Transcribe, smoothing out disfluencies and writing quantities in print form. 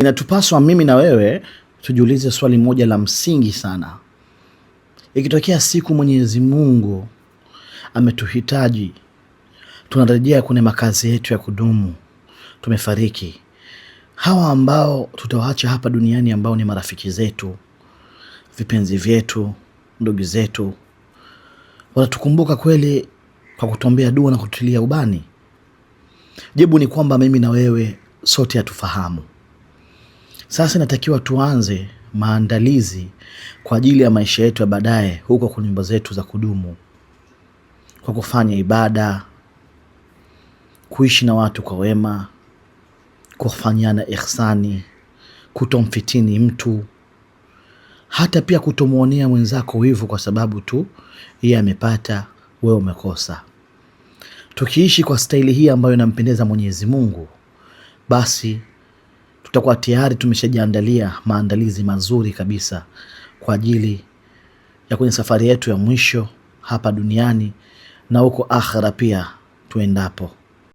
Inatupaswa mimi na wewe tujiulize swali moja la msingi sana. Ikitokea siku Mwenyezi Mungu ametuhitaji, tunarejea kwenye makazi yetu ya kudumu, tumefariki, hawa ambao tutawaacha hapa duniani, ambao ni marafiki zetu, vipenzi vyetu, ndugu zetu, watatukumbuka kweli kwa kutuombea dua na kutulia ubani? Jibu ni kwamba mimi na wewe sote hatufahamu. Sasa inatakiwa tuanze maandalizi kwa ajili ya maisha yetu ya baadaye huko kwa nyumba zetu za kudumu, kwa kufanya ibada, kuishi na watu kwa wema, kufanyana ihsani, kutomfitini mtu, hata pia kutomuonea mwenzako wivu kwa sababu tu yeye amepata, wewe umekosa. Tukiishi kwa staili hii ambayo inampendeza Mwenyezi Mungu, basi tutakuwa tayari tumeshajiandalia maandalizi mazuri kabisa kwa ajili ya kwenye safari yetu ya mwisho hapa duniani na huko akhera pia tuendapo.